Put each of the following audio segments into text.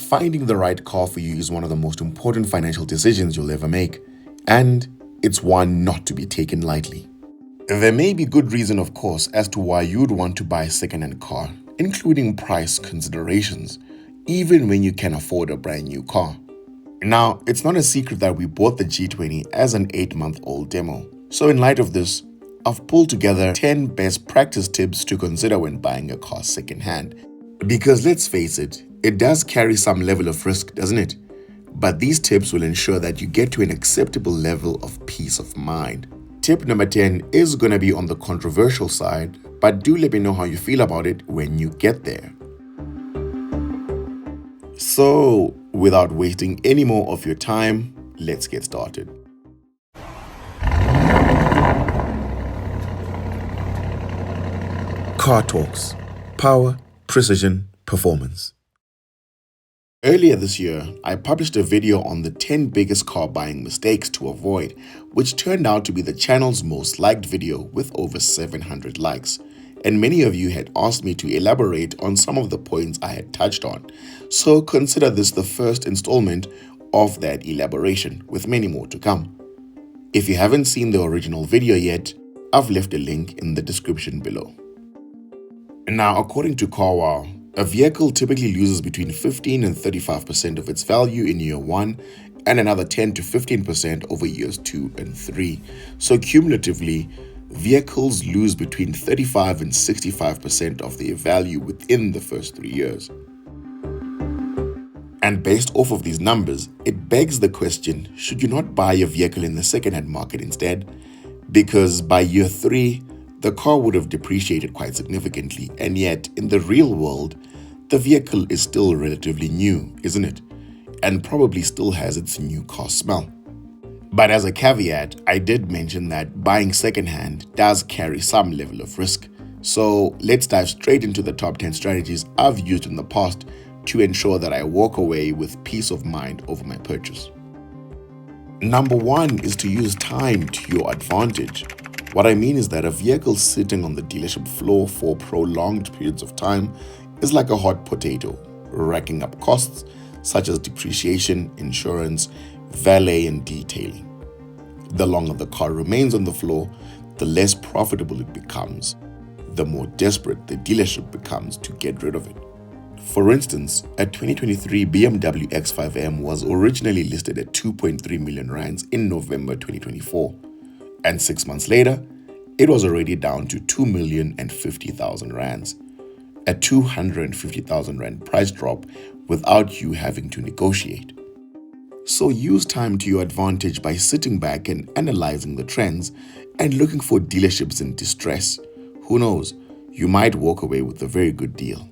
Finding the right car for you is one of the most important financial decisions you'll ever make, and it's one not to be taken lightly. There may be good reason, of course, as to why you'd want to buy a second-hand car, including price considerations, even when you can afford a brand new car. Now, it's not a secret that we bought the G20 as an 8-month-old demo. So in light of this, I've pulled together 10 best practice tips to consider when buying a car second-hand. Because let's face it, it does carry some level of risk, doesn't it? But these tips will ensure that you get to an acceptable level of peace of mind. Tip number 10 is going to be on the controversial side, but do let me know how you feel about it when you get there. So, without wasting any more of your time, let's get started. Car Talks: Power, Precision, Performance. Earlier this year, I published a video on the 10 biggest car buying mistakes to avoid, which turned out to be the channel's most liked video with over 700 likes. And many of you had asked me to elaborate on some of the points I had touched on. So consider this the first installment of that elaboration, with many more to come. If you haven't seen the original video yet, I've left a link in the description below. Now, according to CarWow, a vehicle typically loses between 15 and 35% of its value in year 1 and another 10 to 15% over years 2 and 3. So cumulatively, vehicles lose between 35 and 65% of their value within the first 3 years. And based off of these numbers, it begs the question, should you not buy a vehicle in the second-hand market instead? Because by year 3, the car would have depreciated quite significantly, and yet in the real world, the vehicle is still relatively new, isn't it? And probably still has its new car smell. But as a caveat, I did mention that buying secondhand does carry some level of risk. So let's dive straight into the top 10 strategies I've used in the past to ensure that I walk away with peace of mind over my purchase. Number 1 is to use time to your advantage. What I mean is that a vehicle sitting on the dealership floor for prolonged periods of time is like a hot potato, racking up costs such as depreciation, insurance, valet, and detailing. The longer the car remains on the floor, the less profitable it becomes, the more desperate the dealership becomes to get rid of it. For instance, a 2023 BMW X5M was originally listed at 2.3 million rands in November 2024, and 6 months later, it was already down to 2,050,000 rands, a 250,000 rand price drop without you having to negotiate. So use time to your advantage by sitting back and analyzing the trends and looking for dealerships in distress. Who knows, you might walk away with a very good deal.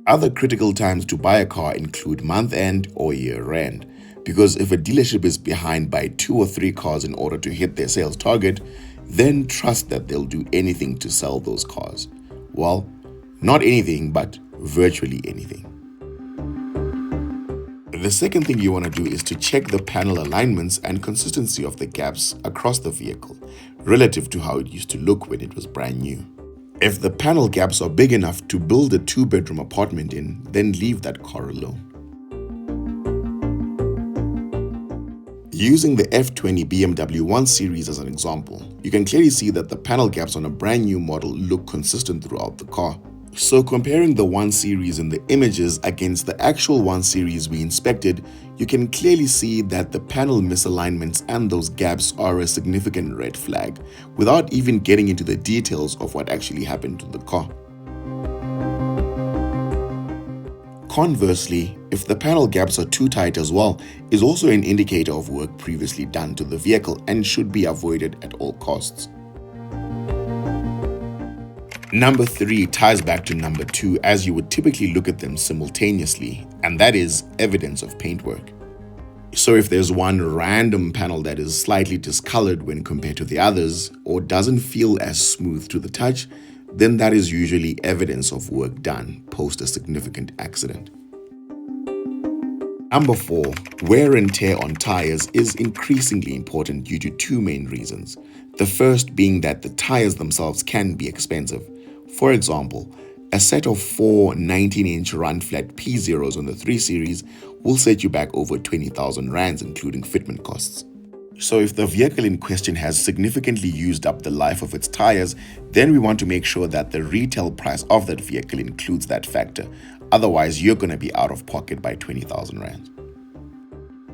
Other critical times to buy a car include month-end or year-end, because if a dealership is behind by 2 or 3 cars in order to hit their sales target, then trust that they'll do anything to sell those cars. Well, not anything, but virtually anything. The second thing you want to do is to check the panel alignments and consistency of the gaps across the vehicle relative to how it used to look when it was brand new. If the panel gaps are big enough to build a 2-bedroom apartment in, then leave that car alone. Using the F20 BMW 1 Series as an example, you can clearly see that the panel gaps on a brand new model look consistent throughout the car. So comparing the 1 Series in the images against the actual 1 Series we inspected, you can clearly see that the panel misalignments and those gaps are a significant red flag, without even getting into the details of what actually happened to the car. Conversely, if the panel gaps are too tight as well, is also an indicator of work previously done to the vehicle and should be avoided at all costs. Number 3 ties back to number 2, as you would typically look at them simultaneously, and that is evidence of paintwork. So if there's one random panel that is slightly discolored when compared to the others, or doesn't feel as smooth to the touch, then that is usually evidence of work done post a significant accident. Number 4, wear and tear on tires is increasingly important due to 2 main reasons. The first being that the tires themselves can be expensive. For example, A set of four 19-inch run-flat P0s on the 3 Series will set you back over 20,000 rands, including fitment costs. So if the vehicle in question has significantly used up the life of its tires, then we want to make sure that the retail price of that vehicle includes that factor. Otherwise, you're going to be out of pocket by 20,000 rands.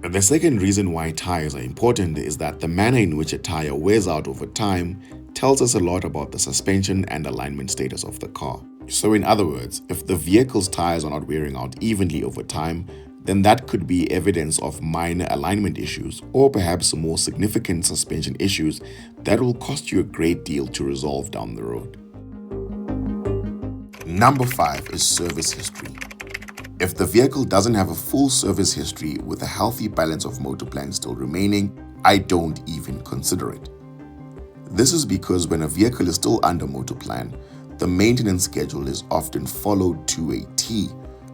The second reason why tires are important is that the manner in which a tire wears out over time tells us a lot about the suspension and alignment status of the car. So in other words, if the vehicle's tires are not wearing out evenly over time, then that could be evidence of minor alignment issues or perhaps more significant suspension issues that will cost you a great deal to resolve down the road. Number 5 is service history. If the vehicle doesn't have a full service history with a healthy balance of Motoplan still remaining, I don't even consider it. This is because when a vehicle is still under Motoplan, the maintenance schedule is often followed to a T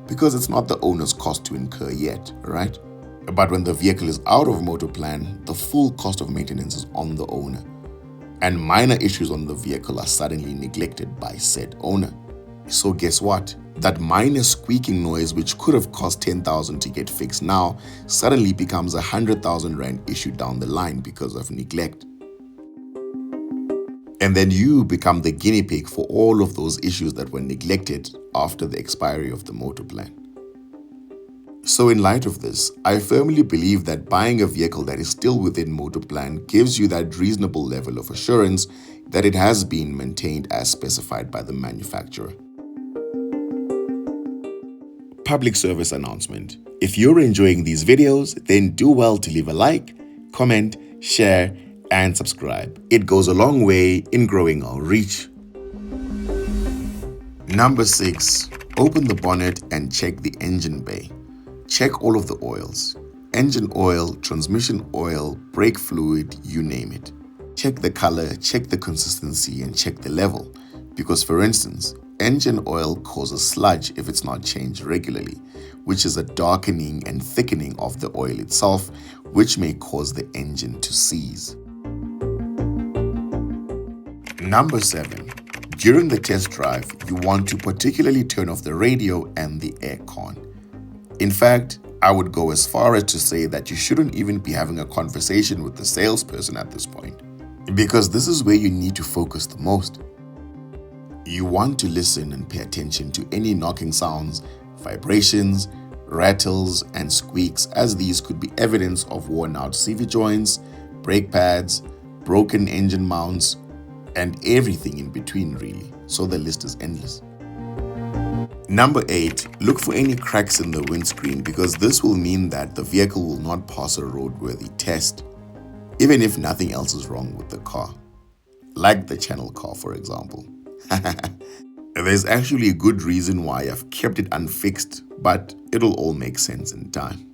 because it's not the owner's cost to incur yet, right? But when the vehicle is out of Motoplan, the full cost of maintenance is on the owner, and minor issues on the vehicle are suddenly neglected by said owner. So guess what? That minor squeaking noise which could have cost 10,000 to get fixed now suddenly becomes 100,000 rand issue down the line because of neglect. And then you become the guinea pig for all of those issues that were neglected after the expiry of the Motoplan. So in light of this, I firmly believe that buying a vehicle that is still within Motoplan gives you that reasonable level of assurance that it has been maintained as specified by the manufacturer. Public service announcement. If you're enjoying these videos, then do well to leave a like, comment, share, and subscribe. It goes a long way in growing our reach. Number 6, open the bonnet and check the engine bay. Check all of the oils. Engine oil, transmission oil, brake fluid, you name it. Check the color, check the consistency, and check the level. Because for instance, engine oil causes sludge if it's not changed regularly, which is a darkening and thickening of the oil itself, which may cause the engine to seize. Number 7, during the test drive, you want to particularly turn off the radio and the aircon. In fact, I would go as far as to say that you shouldn't even be having a conversation with the salesperson at this point, because this is where you need to focus the most. You want to listen and pay attention to any knocking sounds, vibrations, rattles, and squeaks, as these could be evidence of worn out CV joints, brake pads, broken engine mounts, and everything in between really, so the list is endless. Number 8, look for any cracks in the windscreen because this will mean that the vehicle will not pass a roadworthy test, even if nothing else is wrong with the car. Like the channel car, for example. There's actually a good reason why I've kept it unfixed, but it'll all make sense in time.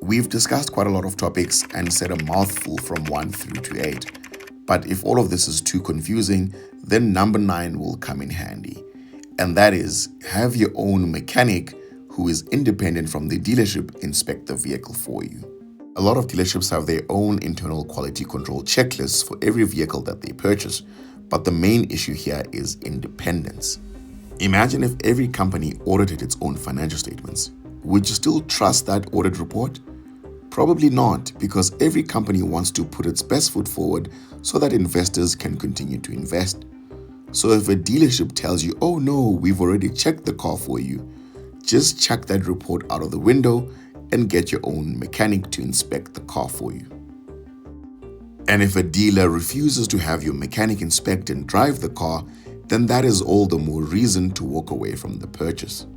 We've discussed quite a lot of topics and said a mouthful from 1 through to 8. But if all of this is too confusing, then number 9 will come in handy. And that is, have your own mechanic who is independent from the dealership inspect the vehicle for you. A lot of dealerships have their own internal quality control checklists for every vehicle that they purchase, but the main issue here is independence. Imagine if every company audited its own financial statements. Would you still trust that audit report? Probably not, because every company wants to put its best foot forward so that investors can continue to invest. So if a dealership tells you, oh no, we've already checked the car for you, just chuck that report out of the window and get your own mechanic to inspect the car for you. And if a dealer refuses to have your mechanic inspect and drive the car, then that is all the more reason to walk away from the purchase.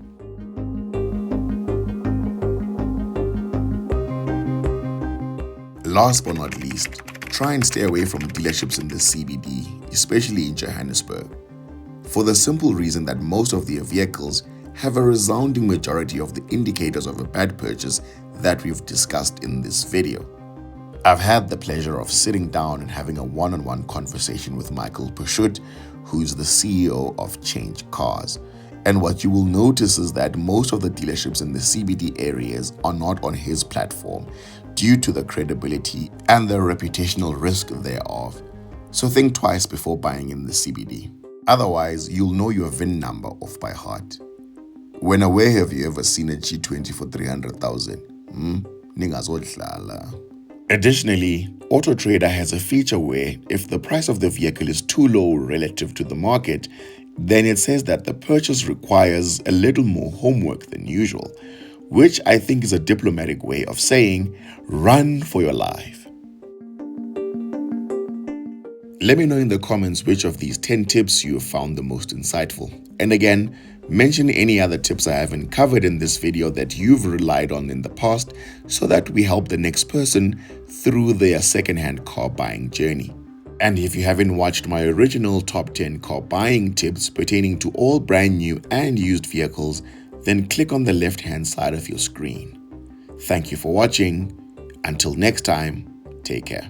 Last but not least, try and stay away from dealerships in the CBD, especially in Johannesburg, for the simple reason that most of their vehicles have a resounding majority of the indicators of a bad purchase that we've discussed in this video. I've had the pleasure of sitting down and having a one-on-one conversation with Michael Pashut, who's the CEO of Change Cars. And what you will notice is that most of the dealerships in the CBD areas are not on his platform due to the credibility and the reputational risk thereof. So think twice before buying in the CBD. Otherwise, you'll know your VIN number off by heart. Wena, where have you ever seen a G20 for 300,000? Ningazodlala. Additionally, AutoTrader has a feature where if the price of the vehicle is too low relative to the market, then it says that the purchase requires a little more homework than usual, which I think is a diplomatic way of saying, run for your life. Let me know in the comments which of these 10 tips you have found the most insightful. And again, mention any other tips I haven't covered in this video that you've relied on in the past so that we help the next person through their secondhand car buying journey. And if you haven't watched my original top 10 car buying tips pertaining to all brand new and used vehicles, then click on the left-hand side of your screen. Thank you for watching. Until next time, take care.